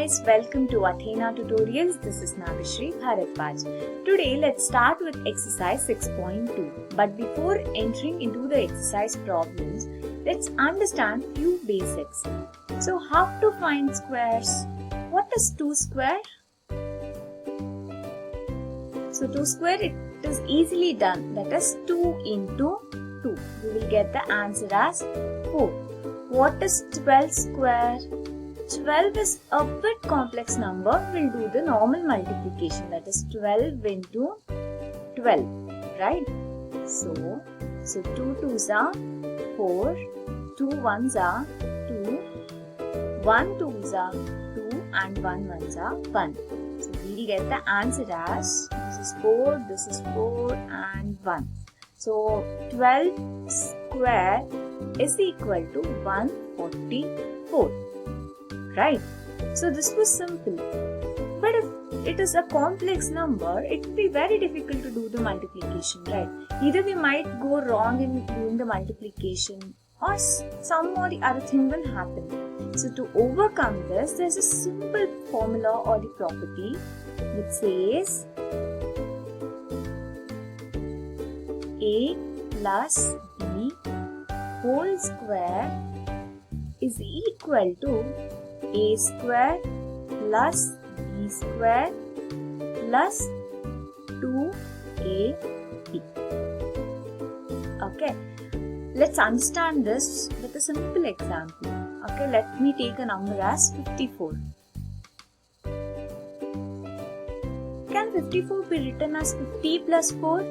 guys, welcome to Athena Tutorials. This is Nagashri Bharatwaj. Today let's start with exercise 6.2. But before entering into the exercise problems, let's understand few basics. So how to find squares? What is 2 square? So 2 square, it is easily done. That is 2 into 2. We will get the answer as 4. What is 12 square? 12 is a bit complex number. We'll do the normal multiplication. That is 12 into 12. Right? So 2 2s are 4. 2 1s are 2. 1 2s are 2 and 1 1s are 1. So we'll get the answer as this is 4, this is 4 and 1. So 12 square is equal to 144. Right? So this was simple. But if it is a complex number, it will be very difficult to do the multiplication, right? Either we might go wrong in doing the multiplication or some or the other thing will happen. So to overcome this, there's a simple formula or the property which says A plus B whole square is equal to A square plus B square plus 2AB. Okay, let's understand this with a simple example. Okay, let me take a number as 54. Can 54 be written as 50 plus 4?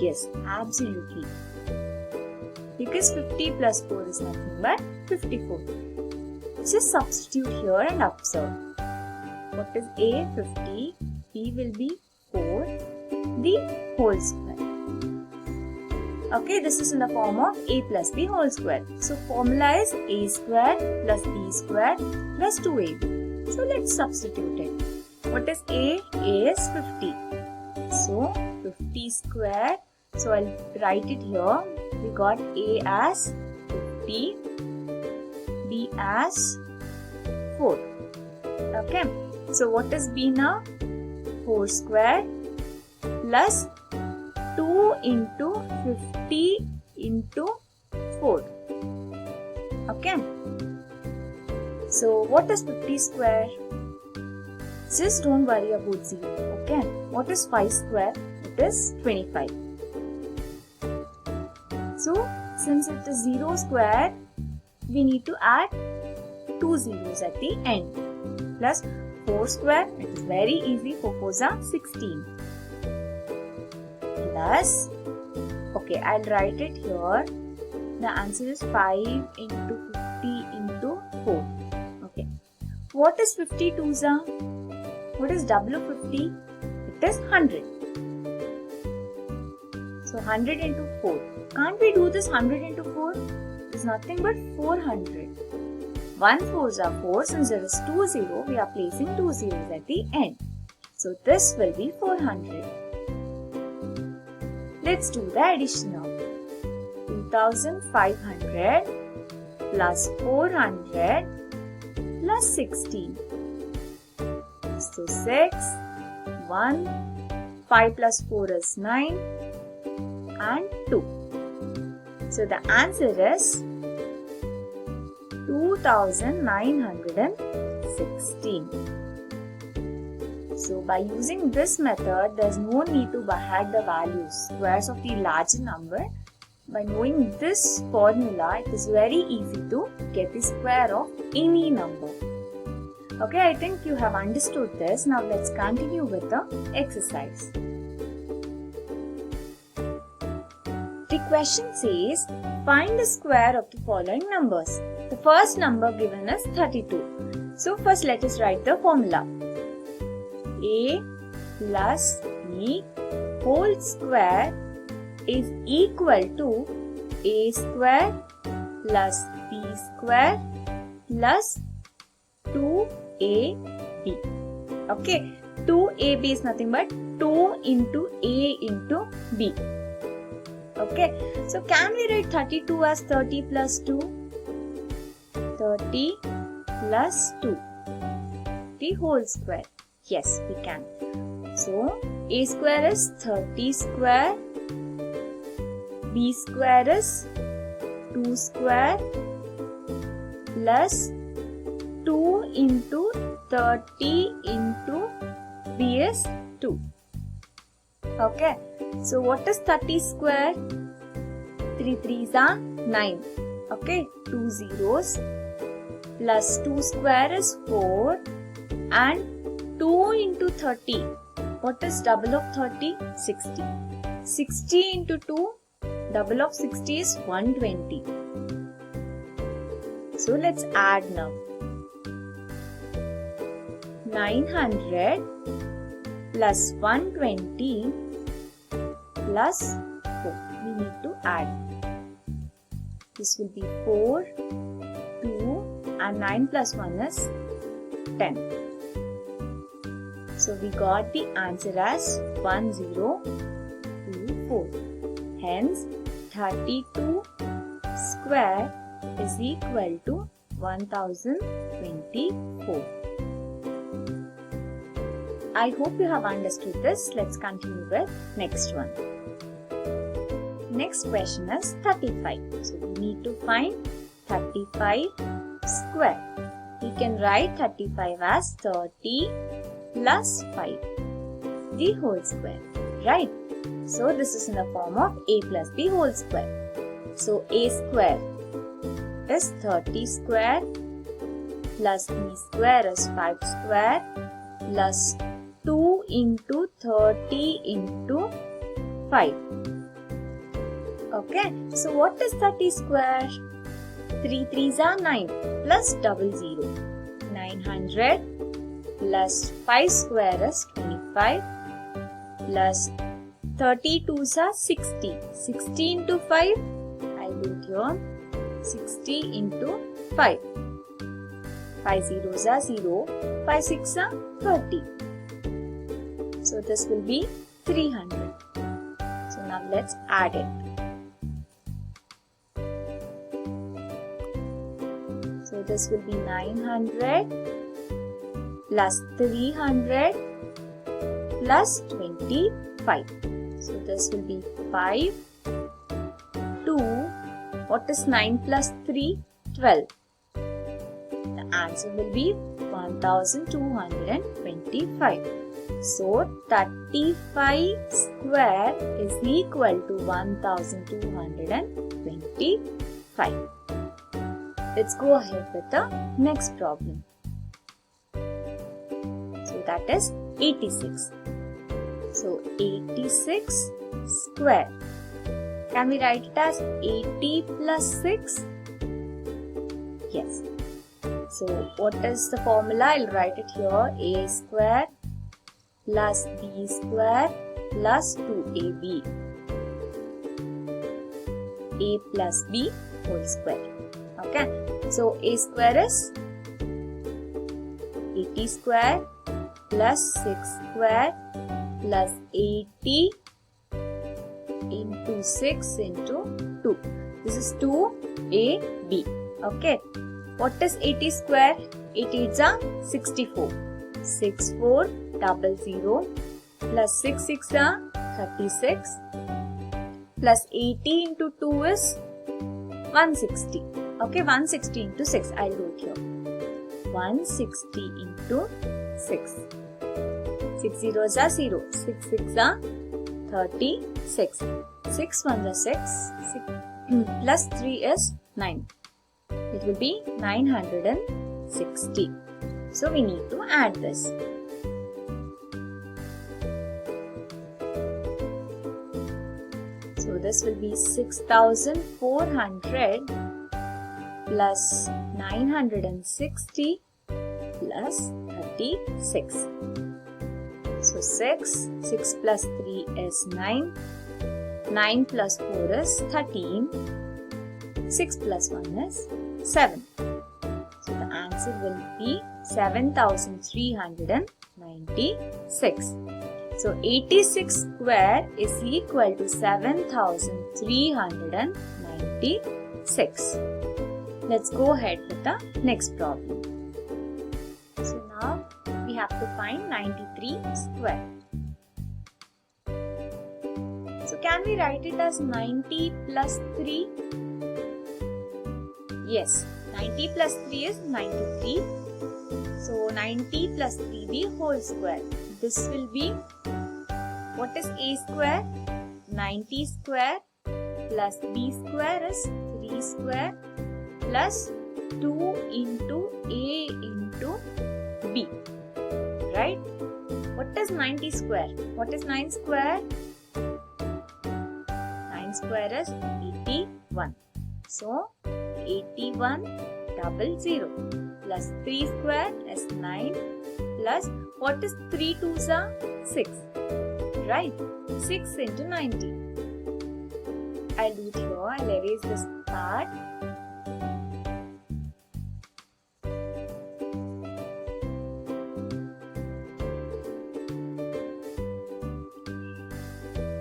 Yes, absolutely. Because 50 plus 4 is nothing but 54. Just substitute here and observe. What is A? 50. B will be 4. The whole square. Okay, this is in the form of A plus B whole square. So formula is A square plus B square plus 2AB. So let's substitute it. What is A? A is 50. So 50 square. So I'll write it here. We got A as 50. B as 4. Okay. So what is B now? 4 square plus 2 into 50 into 4. Okay. So what is 50 square? Just don't worry about 0. Okay. What is 5 square? It is 25. So since it is 0 square, we need to add 2 zeros at the end. Plus 4 square, it is very easy. 4 4s are 16. Plus, okay, I'll write it here. The answer is 5 into 50 into 4. Okay. What is 52s are? What is double of 50? It is 100. So 100 into 4. Can't we do this 100 into 4? It is nothing but 400. 1 4s are 4. Since there is 2 0, we are placing 2 zeros at the end. So this will be 400. Let's do the addition now. 2500 plus 400 plus 16. So 6, 1, 5 plus 4 is 9 and 2. So the answer is 2916. So by using this method, there is no need to hide the values, squares of the larger number. By knowing this formula, it is very easy to get the square of any number. Okay, I think you have understood this. Now let's continue with the exercise. The question says, find the square of the following numbers. The first number given is 32. So first let us write the formula. A plus B whole square is equal to A square plus B square plus 2AB. Okay, 2AB is nothing but 2 into A into B. Okay, so can we write 32 as 30 plus 2? 30 plus 2. the whole square. Yes, we can. So, a square is 30 square, b square is 2 square plus 2 into 30 into b is 2. Okay, so what is 30 square? 3 3s are 9. Okay, 2 zeros plus 2 square is 4 and 2 into 30. What is double of 30? 60. 60 into 2, double of 60 is 120. So let's add now. 900 plus 120 plus 4. We need to add. This will be 4, 2 and 9 plus 1 is 10. So we got the answer as 1024. Hence 32 square is equal to 1024. I hope you have understood this. Let's continue with next one. Next question is 35. So we need to find 35 square. We can write 35 as 30 plus 5, the whole square, right? So this is in the form of a plus b whole square. So a square is 30 square plus b square is 5 square plus 2 into 30 into 5. Okay, so what is 30 square? 3 3s are 9 plus double 0. 900 plus 5 square is 25 plus 32s are 60. 60 into 5, I'll do it here. 60 into 5. 5 zeros are 0. 5 6 are 30. So this will be 300. So now let's add it. So this will be 900 plus 300 plus 25. So this will be 5, 2. What is 9 plus 3? 12. The answer will be 1225. So 35 square is equal to 1225. Let's go ahead with the next problem. So that is 86. So 86 square. Can we write it as 80 plus 6? Yes. So what is the formula? I'll write it here. A square plus b square plus 2ab. A plus b whole square. Okay. So a square is 80 square plus 6 square plus 80 into 6 into 2. This is 2ab. Okay. What is 80 square? 80 is 64. 6400 plus 6 6 are 36 plus 80 into 2 is 160. Okay, 160 into 6. I'll do it here. 160 into 6. 6 zeros are 0. 6 6 are 36. 6 1 is 6. 6 plus 3 is 9. It will be 960. So we need to add this. So this will be 6400 plus 960 plus 36. So 6 plus 3 is 9. 9 plus 4 is 13. 6 plus 1 is 7. So the answer will be 7396. So 86 square is equal to 7396. Let's go ahead with the next problem. So now we have to find 93 square. So can we write it as 90 plus 3? Yes, 90 plus 3 is 93. So 90 plus 3 the whole square. This will be, what is a square? 90 square plus b square is 3 square plus 2 into a into b. Right? What is 90 square? What is 9 square? 9 square is 81. So 8100 plus 3 square is 9 plus what is 3 twos are 6. Right? 6 into 90. I'll do it here. I'll erase this part.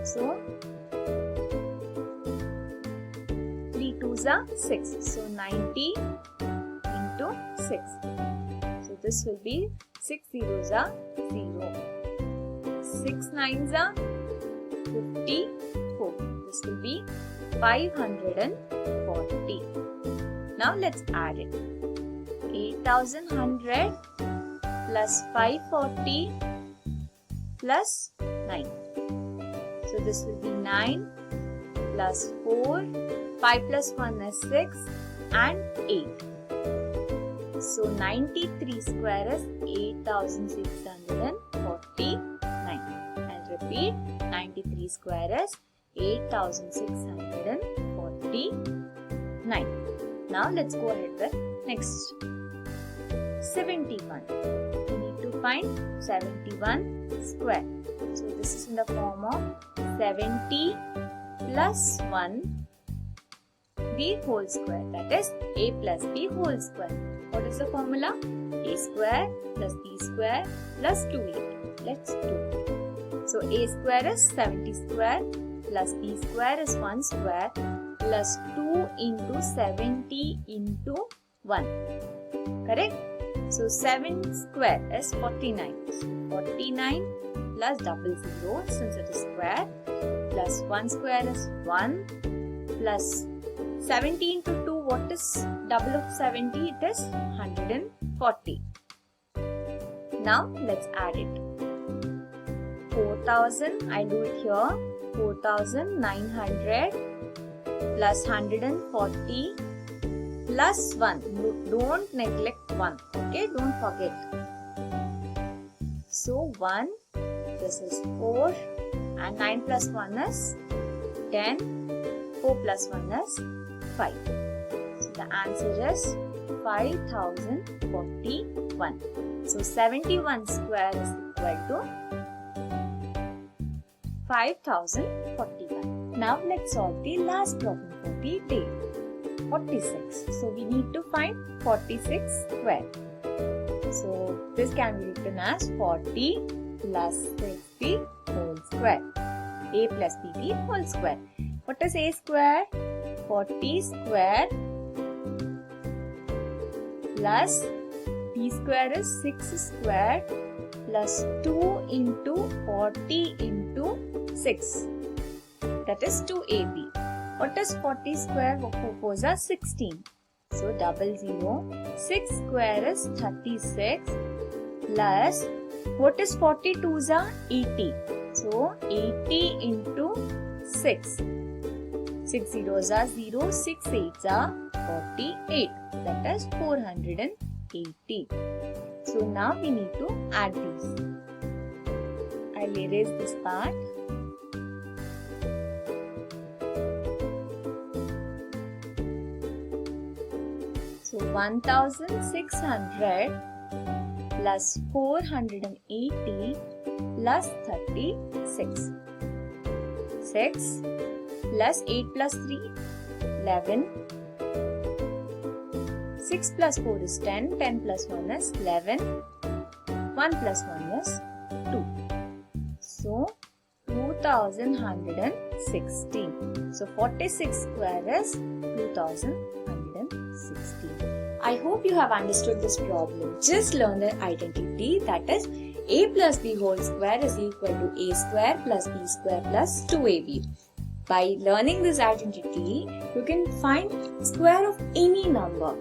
So 3 twos are 6. So 90 into 6. So this will be 6 zeros are 0. 6 nines are 54. This will be 540. Now let's add it. 8100 plus 540 plus 9. So this will be 9 plus 4. 5 plus 1 is 6 and 8. So 93 square is 8649. I'll repeat. 93 square is 8649. Now let's go ahead with next. 71. We need to find 71 square. So this is in the form of 70 plus 1 the whole square. That is a plus b whole square. What is the formula? A square plus b square plus 2a. Let's do it. So a square is 70 square plus b square is 1 square plus 2 into 70 into 1. Correct? So 7 square is 49. So 49 plus 00 since it is square plus 1 square is 1 plus 70 into 2, what is double of 70? It is 140. Now let's add it. 4000, I do it here. 4900 plus 140 plus 1. Don't neglect 1. Okay, don't forget. So 1, this is 4 and 9 plus 1 is 10. 4 plus 1 is 5. So the answer is 5041. So 71 square is equal to 5041. Now let's solve the last problem for the day. 46. So we need to find 46 square. So this can be written as 40 plus 60 whole square. A plus b the whole square. What is a square? 40 square plus b square is 6 square plus 2 into 40 into 6. That is 2ab. What is 40 square? 4 are 16. So 00. 6 square is 36 plus what is 42s are 80. So 80 into 6. 6 zeros are 0. 6 8s are 48. That is 480. So now we need to add these. I'll erase this part. So 1600 plus 480 plus 36. 6 plus 8 plus 3, 11. 6 plus 4 is 10. 10 plus 1 is 11. 1 plus 1 is 2. So 2116. So 46 square is 2116. I I hope you have understood this problem. Just learn the identity, that is a plus b whole square is equal to a square plus b square plus 2ab. By learning this identity, you can find square of any number.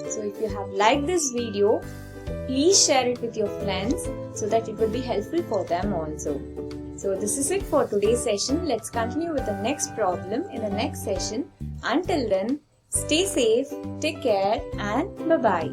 So if you have liked this video, please share it with your friends so that it will be helpful for them also. So this is it for today's session. Let's continue with the next problem in the next session. Until then, stay safe, take care and bye-bye.